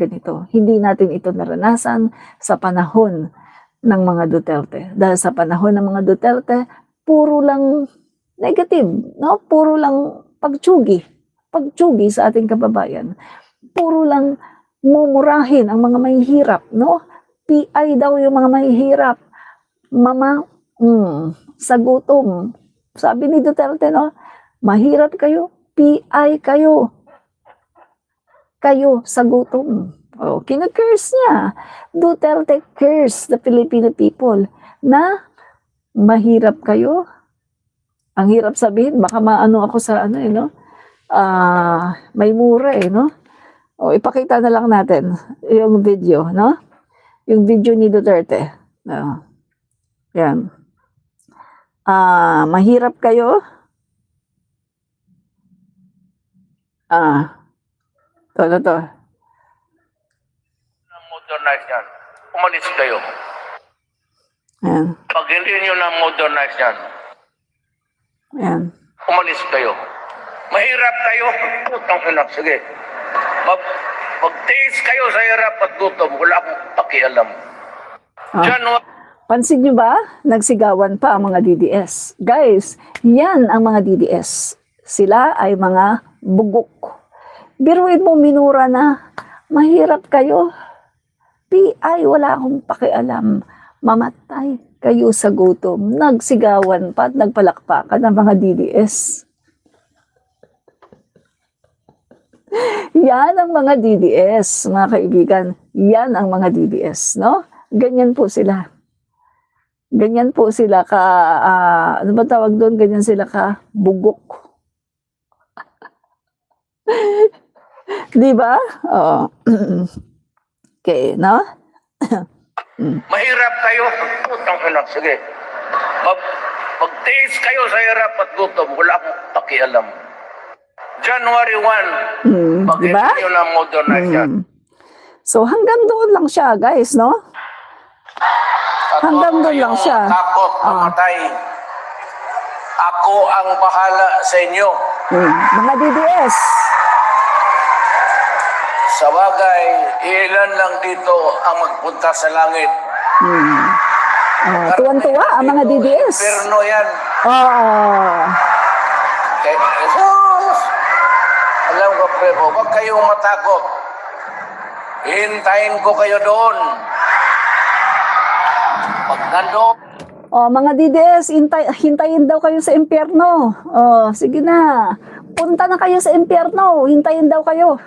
ganito. Hindi natin ito naranasan sa panahon ng mga Duterte. Dahil sa panahon ng mga Duterte, puro lang negative, no? Puro lang pagtsugi sa ating kababayan. Puro lang mumurahin ang mga mahihirap, no? PI daw yung mga mahihirap. Mama, sa gutom. Sabi ni Duterte, no? Mahirap kayo, PI kayo. Kayo sa gutom. Oh, kina-curse niya. Duterte curse the Filipino people na mahirap kayo. Ang hirap sabihin, baka maano ako sa ano, no? May mura no? O, ipakita na lang natin yung video, no? Yung video ni Duterte. Yan. Mahirap kayo. To. Modernize yan. Umalis kayo. Ayan. Pag hindi nyo na-modernize yan, Ayan. umalis kayo. Mahirap kayo. Putang ina. Sige. Magtiis kayo sa hirap at gutom. Wala akong pakialam. January. Pansin nyo ba? Nagsigawan pa ang mga DDS. Guys, yan ang mga DDS. Sila ay mga bugok. Biruin mo minura na, mahirap kayo. PI, wala akong pakialam. Mamatay kayo sa gutom. Nagsigawan pa at nagpalakpakan ang mga DDS. Yan ang mga DDS, mga kaibigan. Yan ang mga DDS, no? Ganyan po sila. Ganyan po sila ka, ano ba tawag doon? Ganyan sila ka bugok. Di ba? Oo. Okay, no? Mahirap kayo. Putang ina. Sige. Magtiis kayo sa hirap at gutom. Wala akong pakialam. January 1. Pag Diba? hindi nyo na-modernize yan. So hanggang doon lang siya, guys, no? Hanggang doon lang siya. Takot mamatay. Ako ang bahala sa inyo. Mga DDS. Sa bagay, ilan lang dito ang magpunta sa langit. Tuwan-tuwa ang mga DDS. Inferno yan. Kay Jesus! Alam ko, pero huwag kayong matakot. Hintayin ko kayo doon. Pag nandoon, Mga DDS, hintayin daw kayo sa impyerno. Sige na. Punta na kayo sa impyerno. Hintayin daw kayo.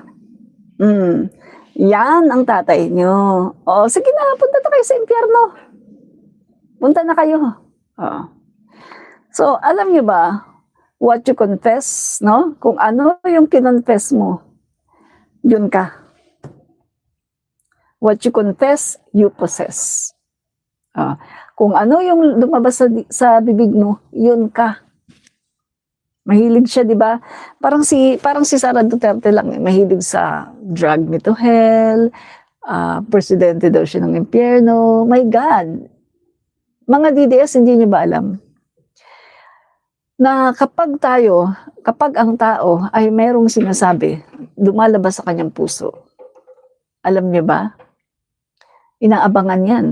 Yan ang tatay nyo. Sige na, punta na kayo sa impyerno. Punta na kayo. So, alam nyo ba, what you confess, no? Kung ano yung kinonfess mo, yun ka. What you confess, you possess. Kung ano yung lumabas sa bibig mo, yun ka. Mahilig siya, di ba? Parang si Sara Duterte lang, mahilig sa drug me to hell, presidente daw siya ng impyerno. My God! Mga DDS, hindi niyo ba alam? Na kapag ang tao ay merong sinasabi, lumalabas sa kanyang puso. Alam niyo ba? Inaabangan yan.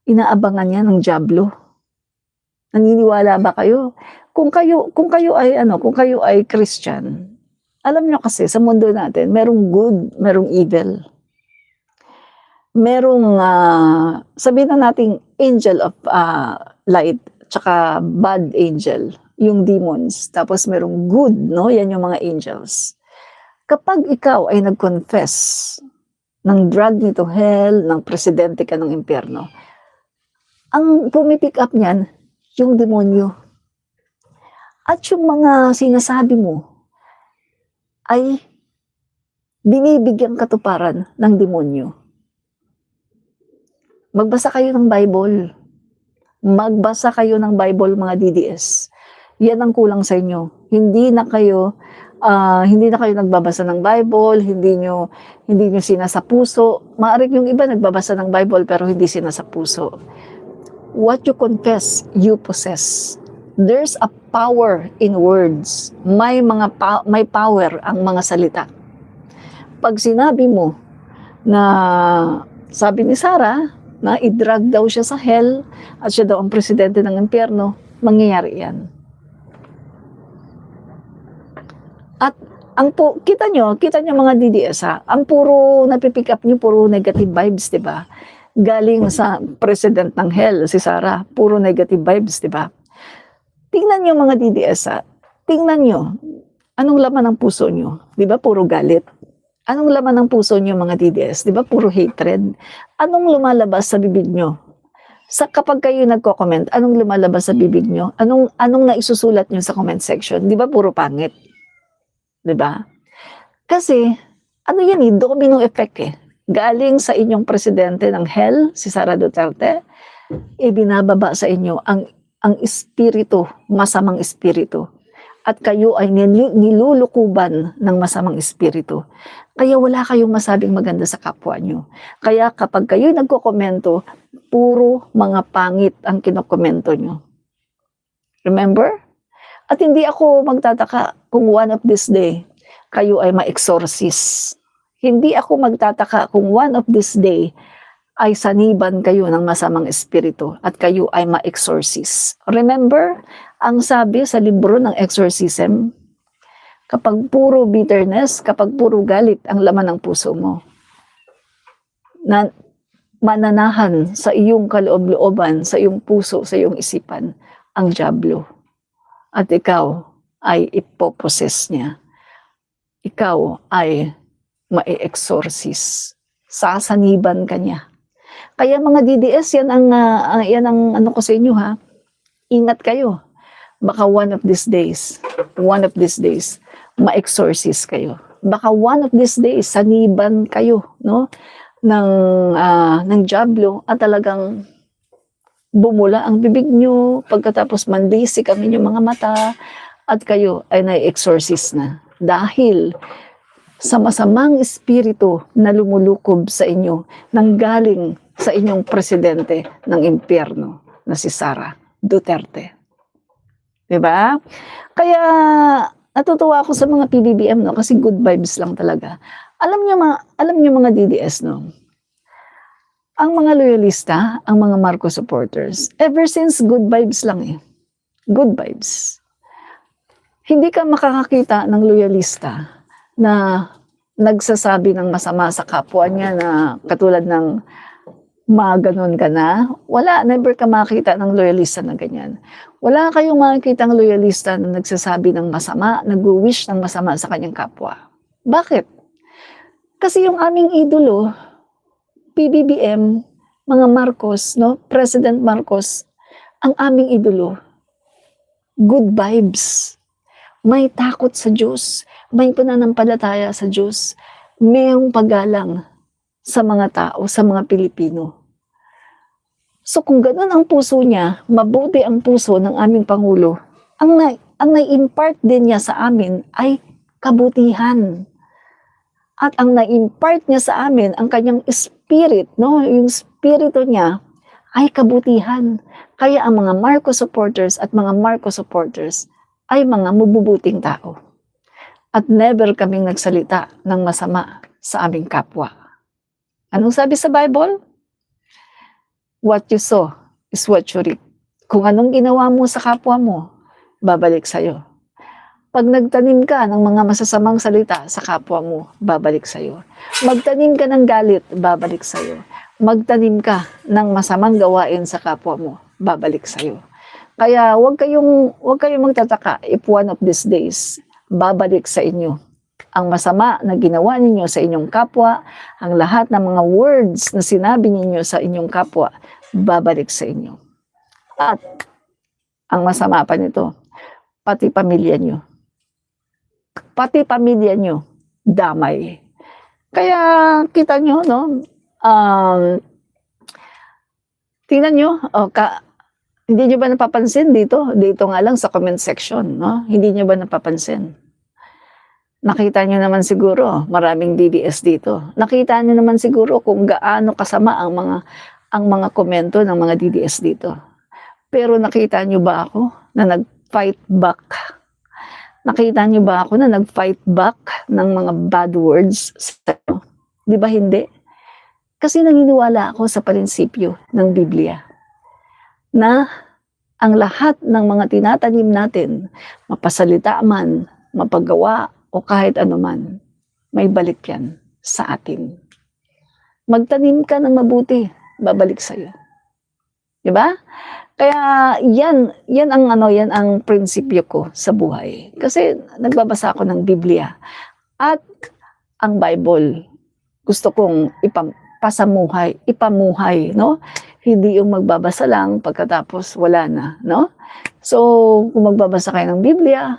Inaabangan yan ng dyablo. Naniniwala ba kayo? Kung kayo ay Christian, alam nyo kasi sa mundo natin, merong good, merong evil. Merong, sabihin na nating angel of light, tsaka bad angel, yung demons. Tapos merong good, no? Yan yung mga angels. Kapag ikaw ay nag-confess ng drag me to hell, ng presidente ka ng impyerno, ang pumipick up niyan, yung demonyo. At yung mga sinasabi mo ay binibigyang katuparan ng demonyo. Magbasa kayo ng Bible. Magbasa kayo ng Bible, mga DDS. Yan ang kulang sa inyo. Hindi na kayo nagbabasa ng Bible, hindi nyo sinasapuso. Maaring yung iba nagbabasa ng Bible pero hindi sinasapuso. What you confess, you possess. There's a power in words. May power ang mga salita. Pag sinabi mo na sabi ni Sarah na i-drag daw siya sa hell at siya daw ang presidente ng impyerno, mangyayari yan. At kita nyo mga DDS ha, ang puro napipick up nyo, puro negative vibes, di ba? Galing sa president ng hell, si Sarah, puro negative vibes, di ba? Tingnan nyo mga DDS ha, tingnan nyo, anong laman ng puso nyo? Di ba puro galit? Anong laman ng puso nyo mga DDS? Di ba puro hatred? Anong lumalabas sa bibig nyo? Kapag kayo nagko-comment, anong lumalabas sa bibig nyo? Anong naisusulat nyo sa comment section? Di ba puro pangit? Di ba? Kasi, ano yan eh, domino effect eh. Galing sa inyong presidente ng hell, si Sara Duterte, ibinababa sa inyo ang espiritu, masamang espiritu. At kayo ay nilulukuban ng masamang espiritu. Kaya wala kayong masabing maganda sa kapwa nyo. Kaya kapag kayo nagkokomento, puro mga pangit ang kinokomento nyo. Remember? At hindi ako magtataka kung one of this day, kayo ay ma-exorcist. Hindi ako magtataka kung one of this day, ay saniban kayo ng masamang espiritu at kayo ay ma-exorcist. Remember, ang sabi sa libro ng exorcism, kapag puro bitterness, kapag puro galit ang laman ng puso mo, na mananahan sa iyong kaloob-looban, sa iyong puso, sa iyong isipan, ang dyablo. At ikaw ay ipoposes niya. Ikaw ay ma-exorcist. Sasaniban ka niya. Kaya mga DDS, yan ang ano ko sa inyo ha. Ingat kayo. Baka one of these days, ma-exorcist kayo. Baka one of these days, saniban kayo, no? ng dyablo at talagang bumula ang bibig nyo, pagkatapos mandisik ang inyong mga mata, at kayo ay na-exorcist na. Dahil sa masamang espiritu na lumulukob sa inyo, nanggaling sa inyong presidente ng impyerno na si Sara Duterte. Diba? Kaya natutuwa ako sa mga PBBM, no? Kasi good vibes lang talaga. Alam niyo mga DDS, no? Ang mga loyalista, ang mga Marcos supporters, ever since good vibes lang eh. Good vibes. Hindi ka makakakita ng loyalista na nagsasabi ng masama sa kapwa niya na katulad ng maganon ka na. Wala, never ka makita ng loyalista na ganyan. Wala kayong makikita ng loyalista na nagsasabi ng masama, nag-wish ng masama sa kanyang kapwa. Bakit? Kasi yung aming idolo, PBBM, mga Marcos, no? President Marcos, ang aming idolo, good vibes. May takot sa Diyos, may pananampalataya sa Diyos, mayroong paggalang sa mga tao, sa mga Pilipino. So kung gano'n ang puso niya, mabuti ang puso ng aming Pangulo, ang na-impart din niya sa amin ay kabutihan. At ang na-impart niya sa amin, ang kanyang spirit, no? Yung spirito niya ay kabutihan. Kaya ang mga Marcos supporters at mga Marcos supporters ay mga mabubuting tao. At never kaming nagsalita ng masama sa aming kapwa. Anong sabi sa Bible? What you sow is what you reap. Kung anong ginawa mo sa kapwa mo, babalik sa'yo. Pag nagtanim ka ng mga masasamang salita sa kapwa mo, babalik sa'yo. Magtanim ka ng galit, babalik sa'yo. Magtanim ka ng masamang gawain sa kapwa mo, babalik sa'yo. Kaya huwag kayong magtataka if one of these days, babalik sa inyo ang masama na ginawa ninyo sa inyong kapwa, ang lahat ng mga words na sinabi ninyo sa inyong kapwa, babalik sa inyo. At ang masama pa nito, pati pamilya nyo. Pati pamilya nyo, damay. Kaya kita nyo, no? Tingnan nyo, hindi nyo ba napapansin dito? Dito nga lang sa comment section, no? Hindi nyo ba napapansin? Nakita nyo naman siguro, maraming DDS dito. Nakita nyo naman siguro kung gaano kasama ang mga komento ng mga DDS dito. Pero nakita nyo ba ako na nag-fight back? Nakita nyo ba ako na nag-fight back ng mga bad words sa inyo? Di ba hindi? Kasi naniniwala ako sa prinsipyo ng Biblia na ang lahat ng mga tinatanim natin, mapasalita man, mapagawa, o kahit anuman, may balik yan sa atin. Magtanim ka ng mabuti, babalik sa'yo. Diba? Kaya yan ang prinsipyo ko sa buhay. Kasi nagbabasa ako ng Biblia at ang Bible gusto kong ipamuhay, no? Hindi yung magbabasa lang pagkatapos wala na, no? So, kung magbabasa kayo ng Biblia,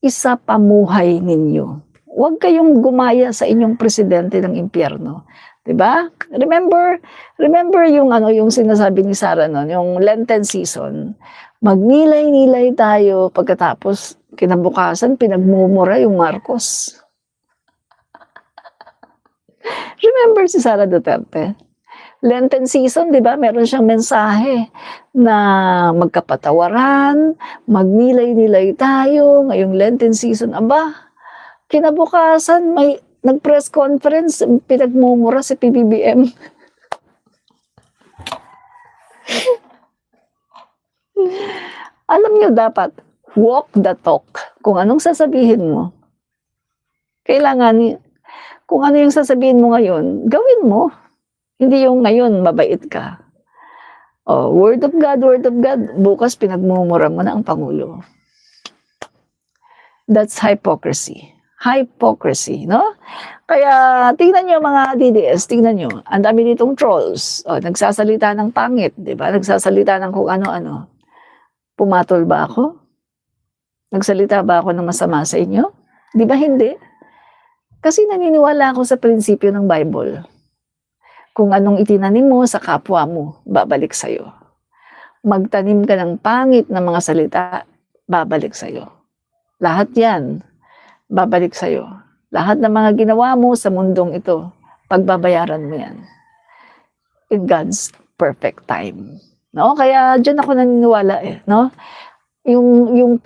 isa pamuhay ninyo. Huwag kayong gumaya sa inyong presidente ng impyerno. 'Di ba? Remember yung sinasabi ni Sarah noon, yung Lenten season. Magnilay-nilay tayo pagkatapos kinabukasan pinagmumura yung Marcos. Remember si Sara Duterte? Lenten season, 'di ba? Meron siyang mensahe na magkapatawaran, magnilay-nilay tayo ngayong Lenten season. Aba, kinabukasan may nag-press conference, pinagmumura si PBBM. Alam nyo, dapat walk the talk. Kung anong sasabihin mo, kailangan, kung ano yung sasabihin mo ngayon, gawin mo. Hindi yung ngayon, mabait ka. Oh, word of God, bukas pinagmumura mo na ang Pangulo. That's hypocrisy. Hypocrisy, no? Kaya tingnan nyo mga DDS, tingnan nyo, ang dami ditong trolls. O, nagsasalita ng pangit, di ba? Nagsasalita ng kung ano-ano. Pumatol ba ako? Nagsalita ba ako ng masama sa inyo? Di ba hindi? Kasi naniniwala ako sa prinsipyo ng Bible. Kung anong itinanim mo sa kapwa mo, babalik sa'yo. Magtanim ka ng pangit na mga salita, babalik sa'yo. Lahat yan, babalik sa'yo. Lahat ng mga ginawa mo sa mundong ito, pagbabayaran mo yan. In God's perfect time. No? Kaya dyan ako naniniwala no? Yung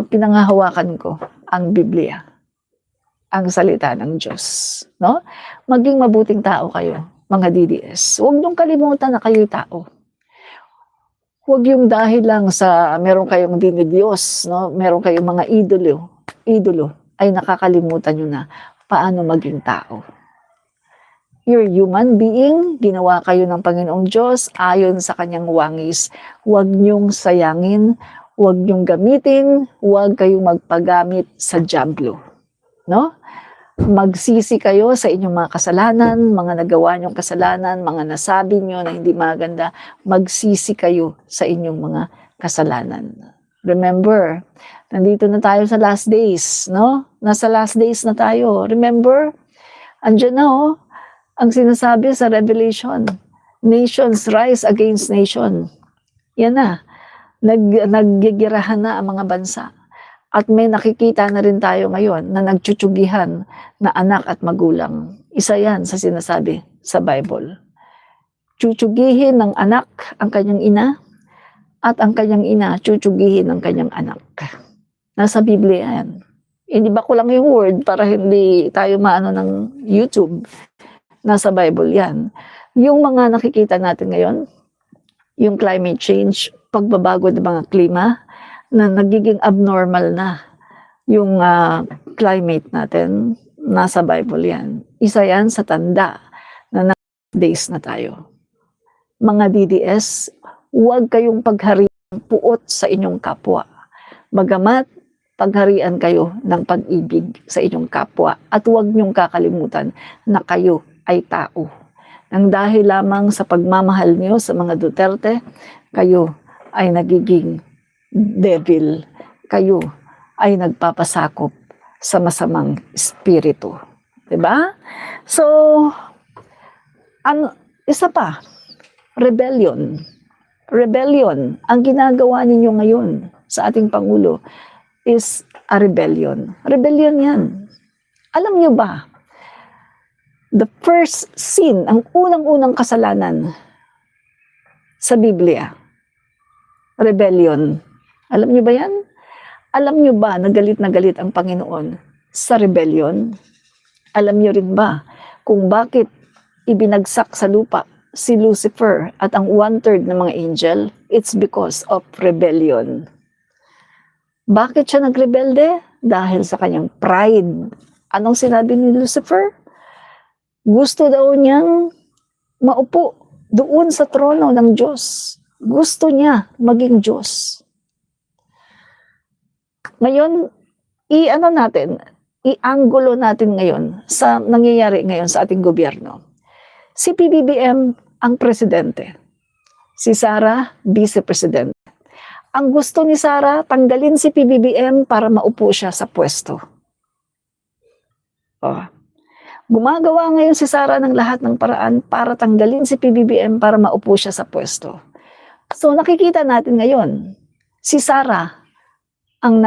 pinanghahawakan ko, ang Biblia. Ang salita ng Diyos. No? Maging mabuting tao kayo, mga DDS. Huwag niyong kalimutan na kayo'y tao. Huwag yung dahil lang sa meron kayong dinidiyos, no? Meron kayong mga idolo, ay nakakalimutan nyo na paano maging tao. You're human being, ginawa kayo ng Panginoong Diyos ayon sa kanyang wangis. Huwag niyong sayangin, huwag niyong gamitin, huwag kayong magpagamit sa dyablo. No? Magsisi kayo sa inyong mga kasalanan, mga nagawa niyong kasalanan, mga nasabi niyo na hindi maganda, magsisi kayo sa inyong mga kasalanan. Remember, nandito na tayo sa last days, no? Nasa last days na tayo. Remember, andyan na ang sinasabi sa Revelation, nations rise against nation. Yan na, naggigirahan na ang mga bansa. At may nakikita na rin tayo ngayon na nagtsutyugihan na anak at magulang. Isa yan sa sinasabi sa Bible. Tsutyugihin ng anak ang kanyang ina at ang kanyang ina tsutyugihin ng kanyang anak. Nasa Biblia yan. Hindi ba ko lang yung word para hindi tayo maano ng YouTube. Nasa Bible yan. Yung mga nakikita natin ngayon, yung climate change, pagbabago ng mga klima, na nagiging abnormal na yung climate natin, nasa Bible yan. Isa yan sa tanda na days na tayo. Mga DDS, huwag kayong pagharian puot sa inyong kapwa. Bagamat pagharian kayo ng pag-ibig sa inyong kapwa at huwag niyong kakalimutan na kayo ay tao. Nang dahil lamang sa pagmamahal niyo sa mga Duterte, kayo ay nagiging devil, kayo ay nagpapasakop sa masamang espiritu. Diba? So, isa pa, rebellion. Rebellion. Ang ginagawa ninyo ngayon sa ating Pangulo is a rebellion. Rebellion yan. Alam nyo ba, the first sin, ang unang-unang kasalanan sa Biblia, rebellion. Alam niyo ba yan? Alam niyo ba na galit ang Panginoon sa rebellion? Alam niyo rin ba kung bakit ibinagsak sa lupa si Lucifer at ang 1/3 ng mga angel, it's because of rebellion. Bakit siya nagrebelde? Dahil sa kanyang pride. Anong sinabi ni Lucifer? Gusto daw niyang maupo doon sa trono ng Diyos. Gusto niya maging Diyos. Ngayon, i-anggulo natin ngayon sa nangyayari ngayon sa ating gobyerno. Si PBBM ang presidente. Si Sara, vice-presidente. Ang gusto ni Sara, tanggalin si PBBM para maupo siya sa pwesto. Oh. Gumagawa ngayon si Sara ng lahat ng paraan para tanggalin si PBBM para maupo siya sa pwesto. So nakikita natin ngayon, si Sara ang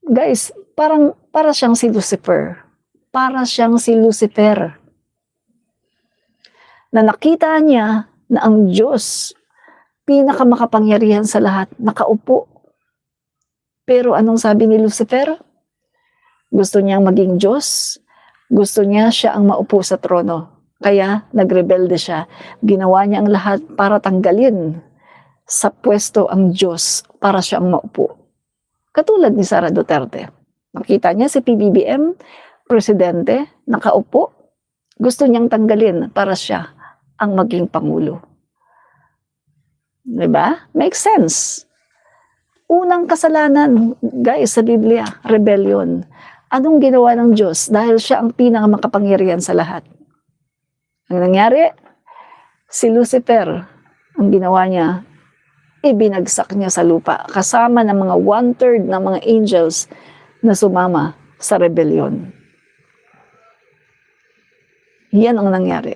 guys, para siyang si Lucifer. Para siyang si Lucifer. Na nakita niya na ang Diyos, pinakamakapangyarihan sa lahat, nakaupo. Pero anong sabi ni Lucifer? Gusto niyang maging Diyos. Gusto niya siya ang maupo sa trono. Kaya nagrebelde siya. Ginawa niya ang lahat para tanggalin sa pwesto ang Diyos para siya ang maupo. Katulad ni Sara Duterte. Nakita niya si PBBM, presidente, nakaupo. Gusto niyang tanggalin para siya ang maging pangulo. Diba? Makes sense. Unang kasalanan, guys, sa Biblia, rebellion. Anong ginawa ng Diyos? Dahil siya ang pinakamakapangyarihan sa lahat. Ang nangyari, si Lucifer, ang ginawa niya, ibinagsak niya sa lupa, kasama ng mga 1/3 ng mga angels na sumama sa rebellion. Yan ang nangyari.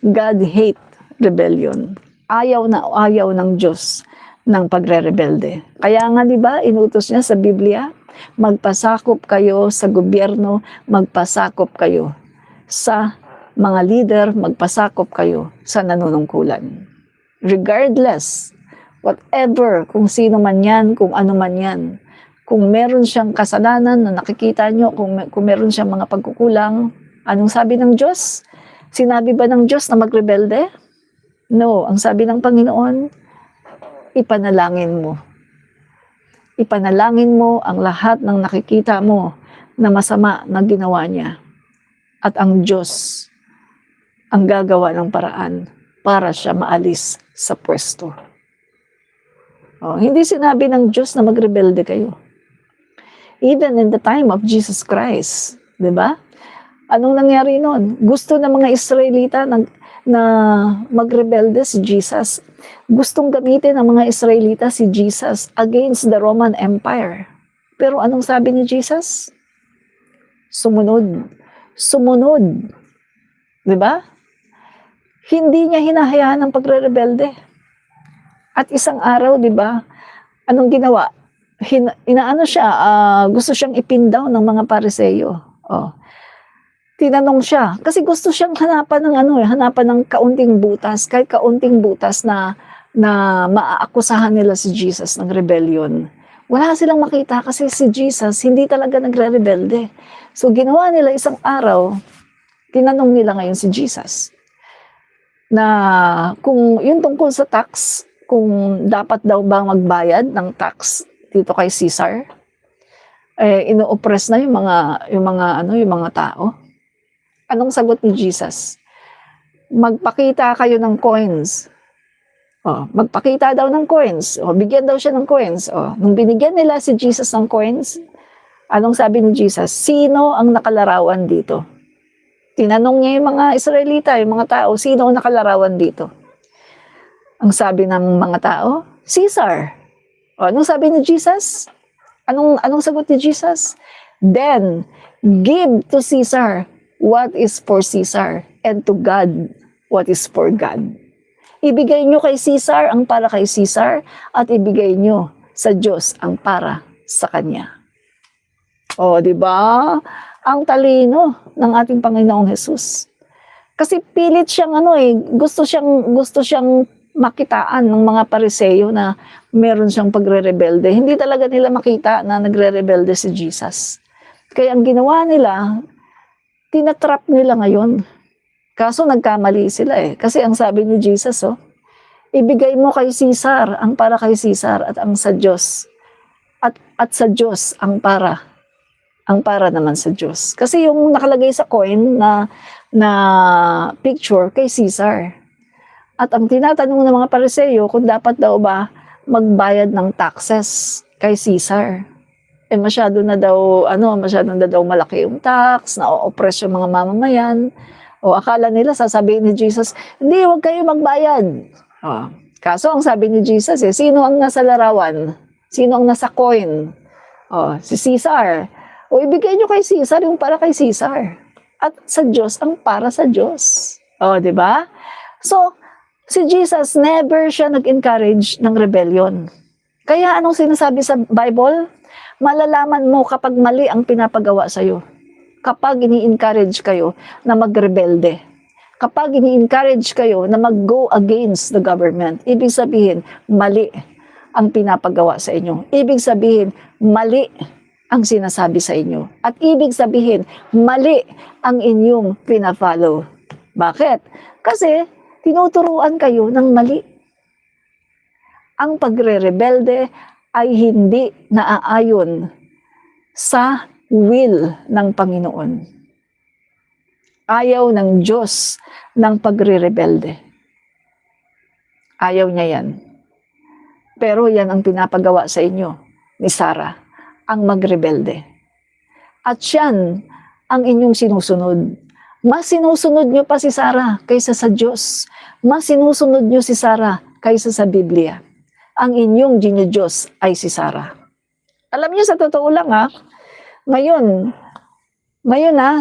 God hate rebellion. Ayaw na ayaw ng Diyos ng pagre-rebelde. Kaya nga, di ba, inutos niya sa Biblia, magpasakop kayo sa gobyerno, magpasakop kayo sa mga leader, magpasakop kayo sa nanunungkulan. Regardless, whatever, kung sino man yan, kung ano man yan, kung meron siyang kasalanan na nakikita nyo, kung meron siyang mga pagkukulang, anong sabi ng Diyos? Sinabi ba ng Diyos na magrebelde? No, ang sabi ng Panginoon, ipanalangin mo. Ipanalangin mo ang lahat ng nakikita mo na masama na ginawa niya. At ang Diyos ang gagawa ng paraan para siya maalis sa pwesto. Oh, hindi sinabi ng Diyos na magrebelde kayo. Even in the time of Jesus Christ, di ba? Anong nangyari noon? Gusto ng mga Israelita na magrebelde si Jesus. Gustong gamitin ng mga Israelita si Jesus against the Roman Empire. Pero anong sabi ni Jesus? Sumunod. Sumunod. Diba? Hindi niya hinahayaan ang pagre-rebelde. At isang araw, diba, anong ginawa? Inaano siya, gusto siyang ipin down ng mga Pariseyo. Oh. Tinanong siya, kasi gusto siyang hanapan ng kaunting butas, kahit kaunting butas na maaakusahan nila si Jesus ng rebellion. Wala silang makita kasi si Jesus hindi talaga nagre-rebelde. So ginawa nila isang araw, tinanong nila ngayon si Jesus na kung yung tungkol sa tax, kung dapat daw ba magbayad ng tax dito kay Caesar, ino-oppress na yung mga tao. Anong sagot ni Jesus? Magpakita kayo ng coins. Oh, magpakita daw ng coins. O, bigyan daw siya ng coins. O, nung binigyan nila si Jesus ng coins, anong sabi ni Jesus? Sino ang nakalarawan dito? Tinanong niya yung mga Israelita, yung mga tao, sino ang nakalarawan dito? Ang sabi ng mga tao, Caesar. O, anong sabi ni Jesus? Anong sagot ni Jesus? Then, give to Caesar what is for Caesar, and to God what is for God. Ibigay nyo kay Caesar ang para kay Caesar, at ibigay nyo sa Diyos ang para sa Kanya. O, di ba? Ang talino ng ating Panginoong Hesus. Kasi pilit siyang gusto siyang makitaan ng mga Pariseyo na meron siyang pagre-rebelde. Hindi talaga nila makita na nagre-rebelde si Jesus. Kaya ang ginawa nila, Tinatrap nila ngayon. Kaso nagkamali sila eh. Kasi ang sabi ni Jesus, ibigay mo kay Caesar ang para kay Caesar at ang sa Diyos. At sa Diyos ang para. Ang para naman sa Diyos. Kasi yung nakalagay sa coin na picture kay Caesar. At ang tinatanong ng mga Pariseo kung dapat daw ba magbayad ng taxes kay Caesar. Masyado na daw malaki yung tax, na-oppress yung mga mamamayan. O akala nila sasabihin ni Jesus, hindi, huwag kayo magbayad. Kaso ang sabi ni Jesus, sino ang nasa larawan? Sino ang nasa coin? Si Caesar. Ibigay nyo kay Caesar yung para kay Caesar. At sa Diyos ang para sa Diyos. Di ba? So, si Jesus never siya nag-encourage ng rebellion. Kaya anong sinasabi sa Bible? Malalaman mo kapag mali ang pinapagawa sa'yo. Kapag ini-encourage kayo na magrebelde. Kapag ini-encourage kayo na mag-go against the government, ibig sabihin, mali ang pinapagawa sa inyo. Ibig sabihin, mali ang sinasabi sa inyo. At ibig sabihin, mali ang inyong pina-follow. Bakit? Kasi tinuturuan kayo ng mali. Ang pagre-rebelde ay hindi naaayon sa will ng Panginoon. Ayaw ng Diyos ng pagre-rebelde. Ayaw niya yan. Pero yan ang pinapagawa sa inyo ni Sarah, ang magrebelde. At yan ang inyong sinusunod. Mas sinusunod nyo pa si Sarah kaysa sa Diyos. Mas sinusunod nyo si Sarah kaysa sa Biblia. Ang inyong Diyos ay si Sarah. Alam niyo sa totoo lang ngayon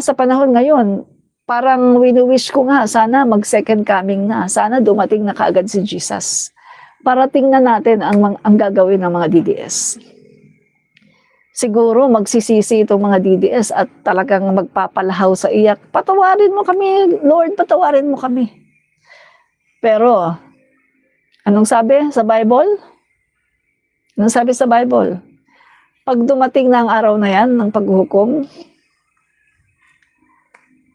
sa panahon ngayon, parang wini-wish ko nga, sana mag-second coming na. Sana dumating na kaagad si Jesus. Para tingnan natin ang gagawin ng mga DDS. Siguro magsisisi itong mga DDS at talagang magpapalahaw sa iyak. Patawarin mo kami, Lord, patawarin mo kami. Pero, anong sabi sa Bible? Anong sabi sa Bible? Pag dumating na ang araw na yan ng paghuhukom,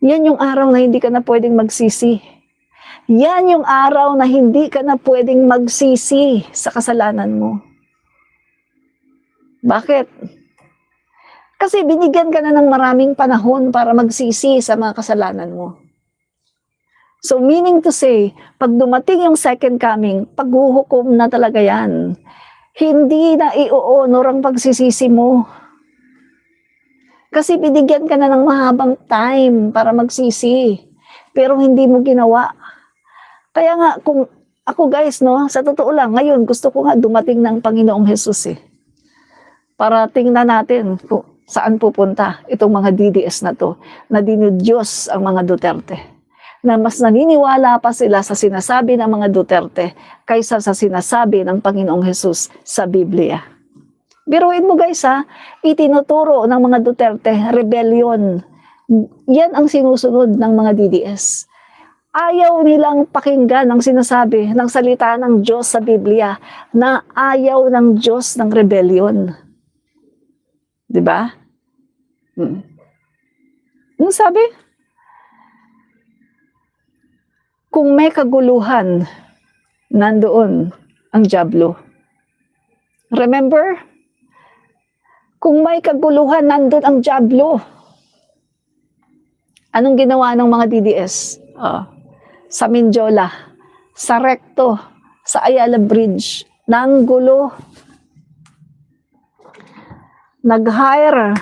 yan yung araw na hindi ka na pwedeng magsisi. Yan yung araw na hindi ka na pwedeng magsisi sa kasalanan mo. Bakit? Kasi binigyan ka na ng maraming panahon para magsisi sa mga kasalanan mo. So meaning to say, pag dumating yung second coming, paghuhukom na talaga yan. Hindi na i-honor ang pagsisisi mo. Kasi binigyan ka na ng mahabang time para magsisi. Pero hindi mo ginawa. Kaya nga, kung ako guys, sa totoo lang, ngayon gusto ko nga dumating ng Panginoong Jesus para tingnan natin kung saan pupunta itong mga DDS na to, na dinudiyos ang mga Duterte. Na mas naniniwala pa sila sa sinasabi ng mga Duterte kaysa sa sinasabi ng Panginoong Jesus sa Biblia. Biruin mo guys itinuturo ng mga Duterte, rebellion. Yan ang sinusunod ng mga DDS. Ayaw nilang pakinggan ang sinasabi ng salita ng Diyos sa Biblia na ayaw ng Diyos ng rebellion. Diba? Ano sabi? Kung may kaguluhan, nandoon ang dyablo. Remember? Kung may kaguluhan, nandoon ang dyablo. Anong ginawa ng mga DDS? Sa Mindiola, sa Recto, sa Ayala Bridge, nanggulo. Nag-hire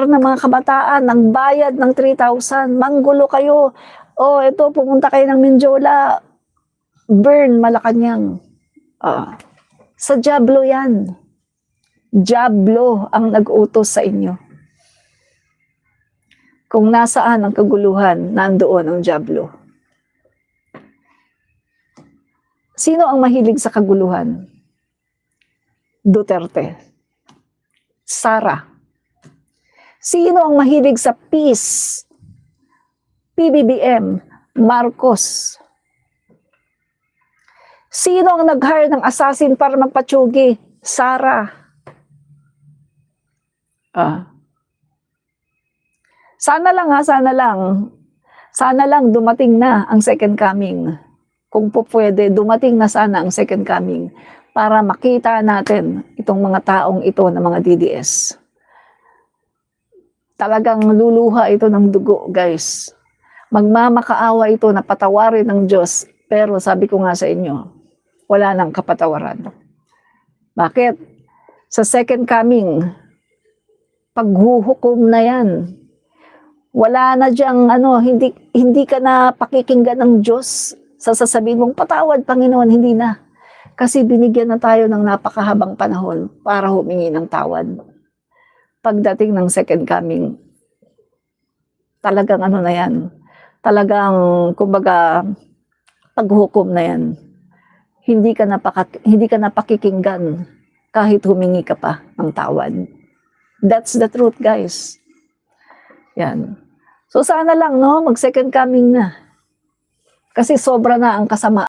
ng mga kabataan, nagbayad ng 3,000, manggulo kayo. Ito, pumunta kayo ng Mindiola, burn Malacanang. Sa dyablo yan. Dyablo ang nag-utos sa inyo. Kung nasaan ang kaguluhan, nandoon ang dyablo. Sino ang mahilig sa kaguluhan? Duterte. Sara. Sino ang mahilig sa peace? PBBM. Marcos. Sino ang nag-hire ng assassin para magpatsugi? Sara. Sana lang sana lang dumating na ang second coming. Kung po pwede, dumating na sana ang second coming para makita natin itong mga taong ito na mga DDS. Talagang luluha ito ng dugo, guys. Magmamakaawa ito na patawarin ng Diyos. Pero sabi ko nga sa inyo, wala nang kapatawaran. Bakit? Sa second coming, paghuhukom na yan. Wala na diyang, hindi ka na pakikinggan ng Diyos. Sasabihin mong, patawad, Panginoon, hindi na. Kasi binigyan na tayo ng napakahabang panahon para humingi ng tawad. Pagdating ng second coming, talagang na yan. Talagang, kumbaga, paghukom na yan. Hindi ka na pakikinggan kahit humingi ka pa ng tawad. That's the truth, guys. Yan. So sana lang, no, mag second coming na. Kasi sobra na ang kasamaan.